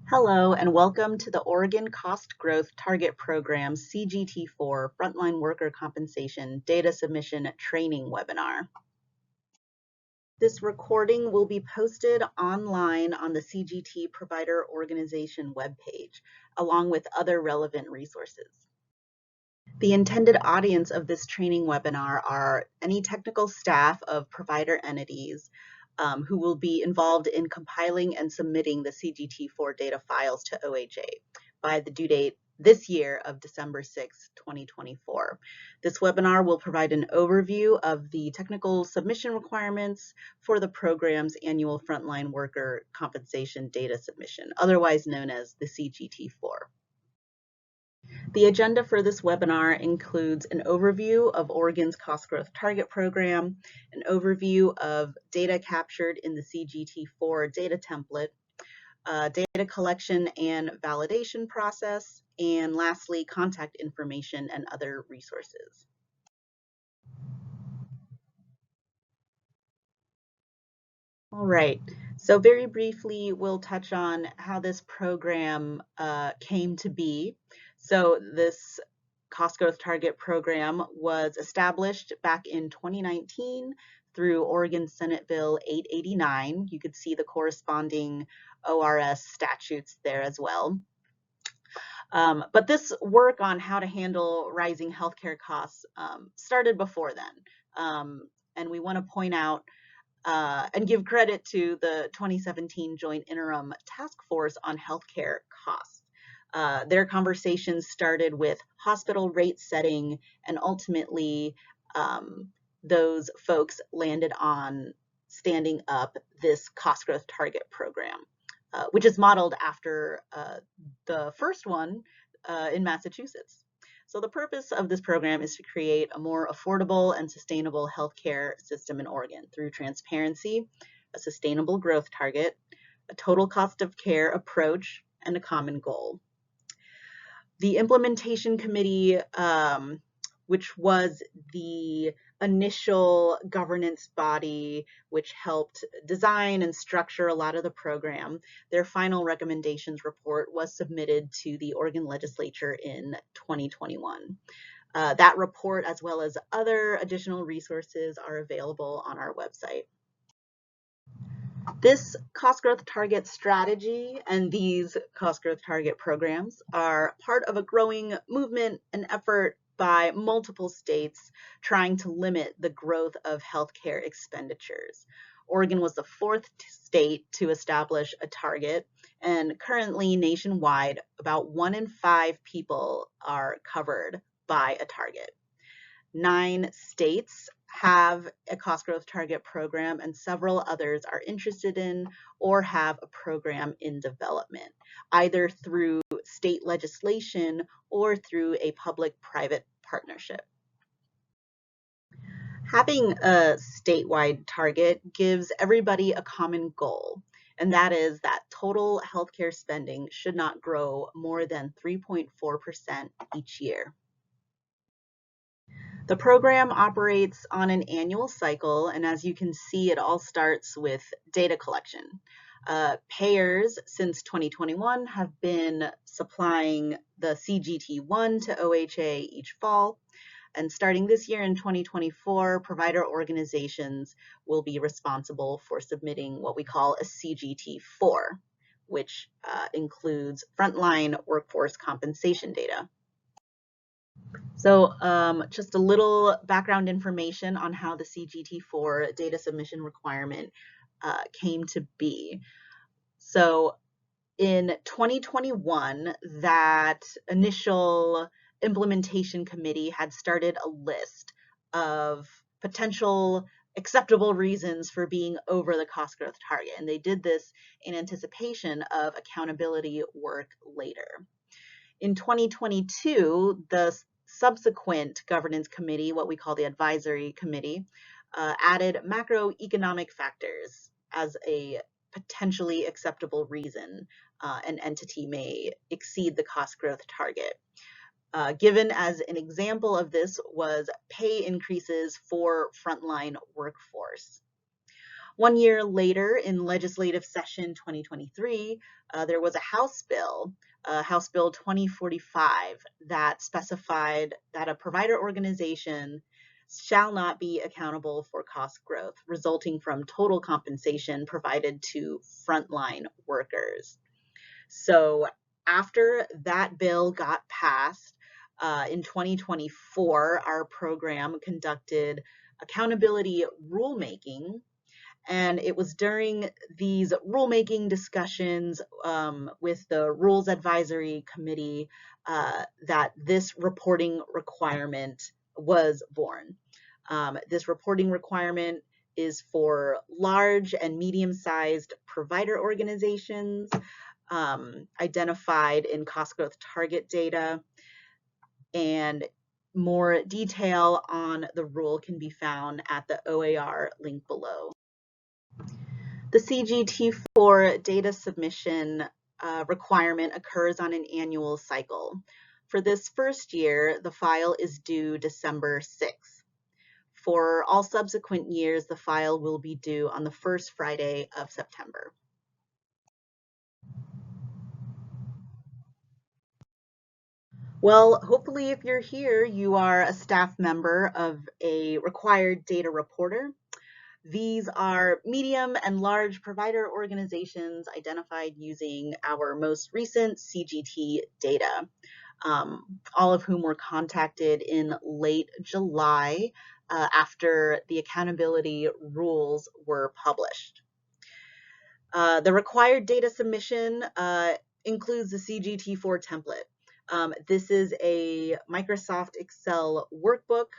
Hello, and welcome to the Oregon Cost Growth Target Program CGT-4 Frontline Worker Compensation Data Submission Training webinar. This recording will be posted online on the CGT Provider Organization webpage, along with other relevant resources. The intended audience of this training webinar are any technical staff of provider entities who will be involved in compiling and submitting the CGT-4 data files to OHA by the due date this year of December 6, 2024. This webinar will provide an overview of the technical submission requirements for the program's annual frontline worker compensation data submission, otherwise known as the CGT-4. The agenda for this webinar includes an overview of Oregon's Cost Growth Target Program, an overview of data captured in the CGT-4 data template, data collection and validation process, and lastly, contact information and other resources. All right, so very briefly, we'll touch on how this program came to be. So this Cost Growth Target Program was established back in 2019 through Oregon Senate Bill 889. You could see the corresponding ORS statutes there as well. But this work on how to handle rising healthcare costs started before then. And we want to point out and give credit to the 2017 Joint Interim Task Force on Healthcare Costs. Their conversations started with hospital rate setting, and ultimately those folks landed on standing up this cost growth target program, which is modeled after the first one in Massachusetts. So the purpose of this program is to create a more affordable and sustainable healthcare system in Oregon through transparency, a sustainable growth target, a total cost of care approach, and a common goal. The implementation committee, which was the initial governance body which helped design and structure a lot of the program, their final recommendations report was submitted to the Oregon legislature in 2021. That report, as well as other additional resources, are available on our website. This cost growth target strategy and these cost growth target programs are part of a growing movement and effort by multiple states trying to limit the growth of healthcare expenditures. Oregon was the fourth state to establish a target, and currently nationwide, about 1 in 5 people are covered by a target. 9 states have a cost growth target program, and several others are interested in or have a program in development, either through state legislation or through a public-private partnership. Having a statewide target gives everybody a common goal, and that is that total healthcare spending should not grow more than 3.4% each year. The program operates on an annual cycle, and as you can see, it all starts with data collection. Payers since 2021 have been supplying the CGT-1 to OHA each fall, and starting this year in 2024, provider organizations will be responsible for submitting what we call a CGT-4, which includes frontline workforce compensation data. So just a little background information on how the CGT-4 data submission requirement came to be. So in 2021, that initial implementation committee had started a list of potential acceptable reasons for being over the cost growth target. And they did this in anticipation of accountability work later. In 2022, the subsequent governance committee, what we call the advisory committee, added macroeconomic factors as a potentially acceptable reason an entity may exceed the cost growth target. Given as an example of this was pay increases for frontline workforce. 1 year later, in legislative session 2023, there was a House bill, House Bill 2045, that specified that a provider organization shall not be accountable for cost growth resulting from total compensation provided to frontline workers. So after that bill got passed, in 2024, our program conducted accountability rulemaking, and it was during these rulemaking discussions with the Rules Advisory Committee that this reporting requirement was born. This reporting requirement is for large and medium-sized provider organizations identified in cost growth target data, and more detail on the rule can be found at the OAR link below. The CGT-4 data submission requirement occurs on an annual cycle. For this first year, the file is due December 6th. For all subsequent years, the file will be due on the first Friday of September. Well, hopefully if you're here, you are a staff member of a required data reporter. These are medium and large provider organizations identified using our most recent CGT data, all of whom were contacted in late July after the accountability rules were published. The required data submission includes the CGT-4 template. This is a Microsoft Excel workbook.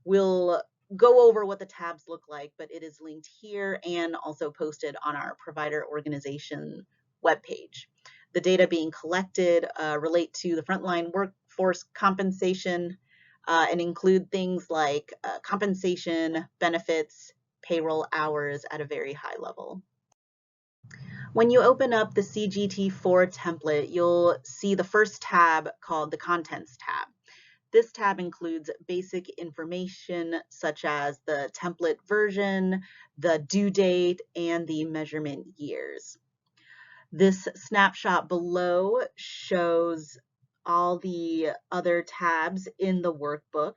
We'll go over what the tabs look like, but it is linked here and also posted on our provider organization webpage. The data being collected relate to the frontline workforce compensation and include things like compensation, benefits, payroll hours at a very high level. When you open up the CGT-4 template, you'll see the first tab called the Contents tab. This tab includes basic information such as the template version, the due date, and the measurement years. This snapshot below shows all the other tabs in the workbook.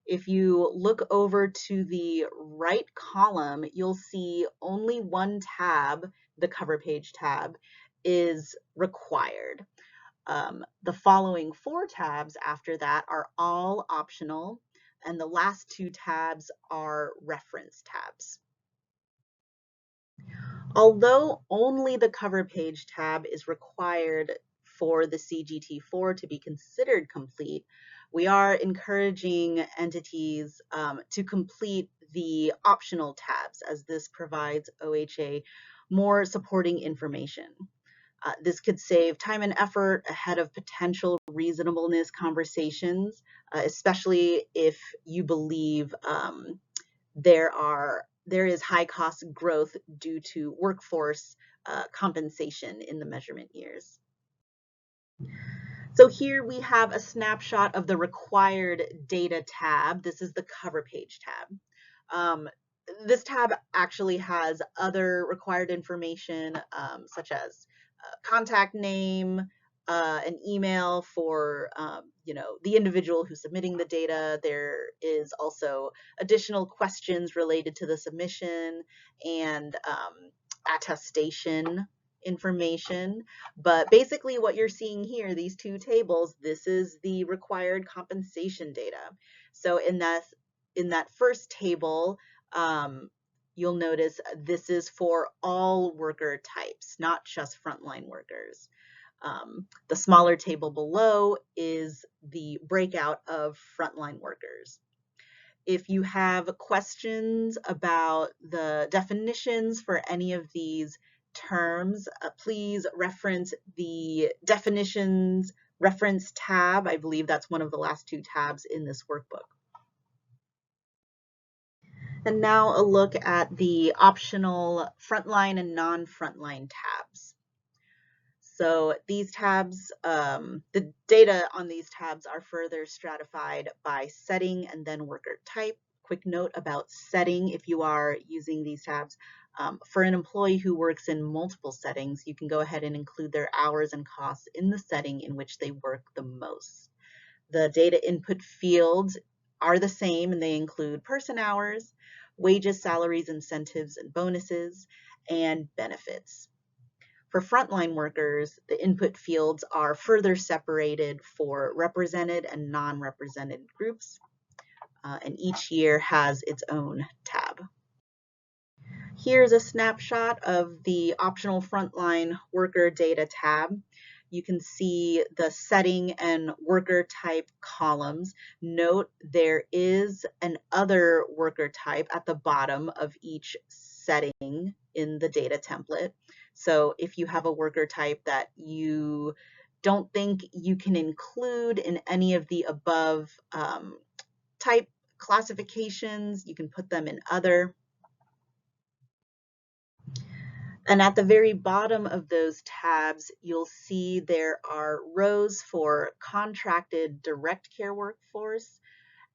If you look over to the right column, you'll see only one tab, the cover page tab, is required. The following 4 tabs after that are all optional, and the last 2 tabs are reference tabs. Although only the cover page tab is required for the CGT-4 to be considered complete, we are encouraging entities to complete the optional tabs, as this provides OHA more supporting information. This could save time and effort ahead of potential reasonableness conversations, especially if you believe there is high cost growth due to workforce compensation in the measurement years. So here we have a snapshot of the required data tab. This is the cover page tab. This tab actually has other required information such as contact name, an email for the individual who's submitting the data. There is also additional questions related to the submission and attestation information. But basically what you're seeing here, these 2 tables, this is the required compensation data. So in that first table, you'll notice this is for all worker types, not just frontline workers. The smaller table below is the breakout of frontline workers. If you have questions about the definitions for any of these terms, please reference the definitions reference tab. I believe that's one of the last 2 tabs in this workbook. And now a look at the optional frontline and non-frontline tabs. So these tabs, the data on these tabs are further stratified by setting and then worker type, quick note about setting if you are using these tabs. For an employee who works in multiple settings, you can go ahead and include their hours and costs in the setting in which they work the most. The data input fields are the same, and they include person hours, wages, salaries, incentives, and bonuses, and benefits. For frontline workers, the input fields are further separated for represented and non-represented groups, and each year has its own tab. Here's a snapshot of the optional frontline worker data tab. You can see the setting and worker type columns. Note there is an other worker type at the bottom of each setting in the data template. So if you have a worker type that you don't think you can include in any of the above type classifications, you can put them in other. And at the very bottom of those tabs, you'll see there are rows for contracted direct care workforce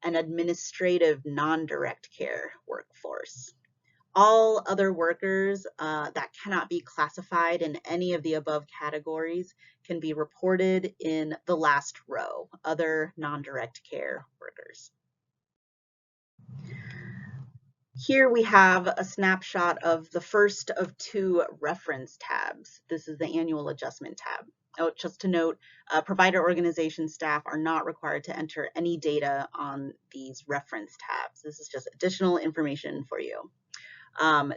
and administrative non-direct care workforce. All other workers that cannot be classified in any of the above categories can be reported in the last row, other non-direct care workers. Here we have a snapshot of the first of two reference tabs. This is the annual adjustment tab. Oh, just to note, provider organization staff are not required to enter any data on these reference tabs. This is just additional information for you.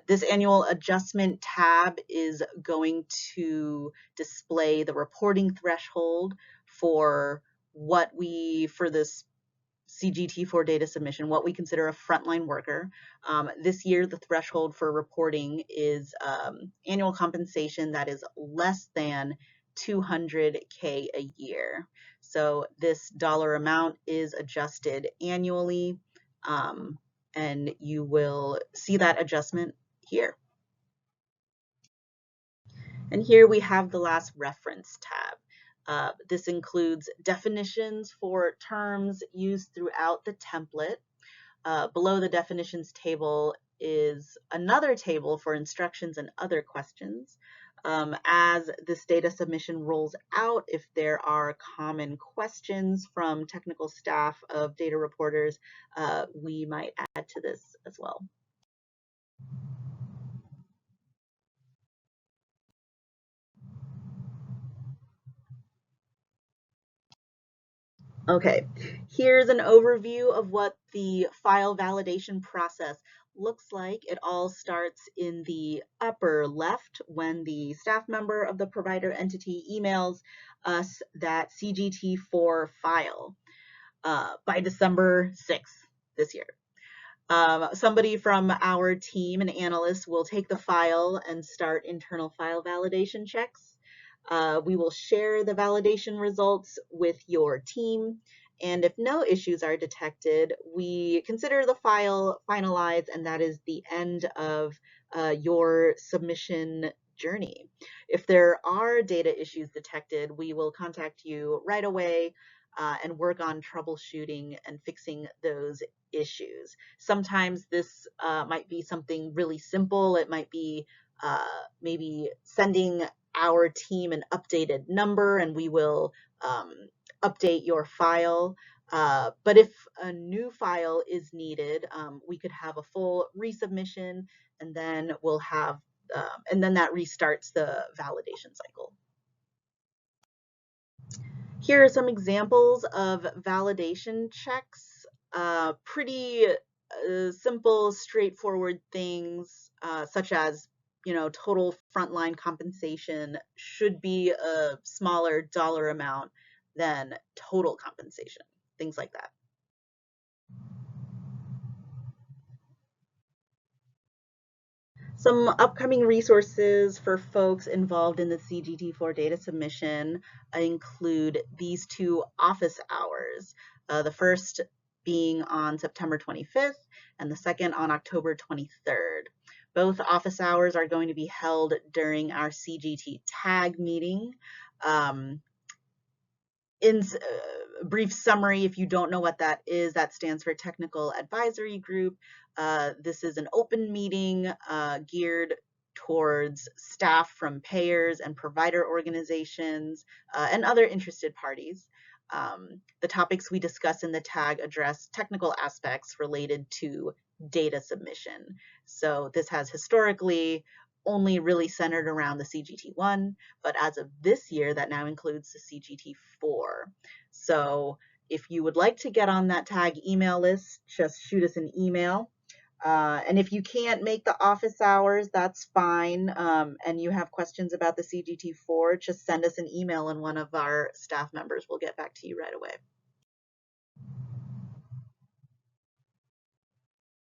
This annual adjustment tab is going to display the reporting threshold for for this CGT-4 data submission, what we consider a frontline worker. This year, the threshold for reporting is annual compensation that is less than $200K a year. So this dollar amount is adjusted annually, and you will see that adjustment here. And here we have the last reference tab. This includes definitions for terms used throughout the template. Below the definitions table is another table for instructions and other questions. As this data submission rolls out, if there are common questions from technical staff of data reporters, we might add to this as well. Okay, here's an overview of what the file validation process looks like. It all starts in the upper left when the staff member of the provider entity emails us that CGT-4 file by December 6th this year. Somebody from our team, an analyst, will take the file and start internal file validation checks. We will share the validation results with your team, and if no issues are detected, we consider the file finalized, and that is the end of your submission journey. If there are data issues detected, we will contact you right away and work on troubleshooting and fixing those issues. Sometimes this might be something really simple. It might be maybe sending our team an updated number, and we will update your file. But if a new file is needed, we could have a full resubmission, and then we'll have, and then that restarts the validation cycle. Here are some examples of validation checks. Pretty simple, straightforward things such as, total frontline compensation should be a smaller dollar amount than total compensation, things like that. Some upcoming resources for folks involved in the CGT-4 data submission include these two office hours, the first being on September 25th and the second on October 23rd. Both office hours are going to be held during our CGT tag meeting. In brief summary, if you don't know what that is, that stands for Technical Advisory Group. This is an open meeting geared towards staff from payers and provider organizations and other interested parties. The topics we discuss in the tag address technical aspects related to data submission. So this has historically only really centered around the CGT-1, but as of this year, that now includes the CGT-4. So if you would like to get on that tag email list, just shoot us an email. And if you can't make the office hours, that's fine. And you have questions about the CGT-4, just send us an email and one of our staff members will get back to you right away.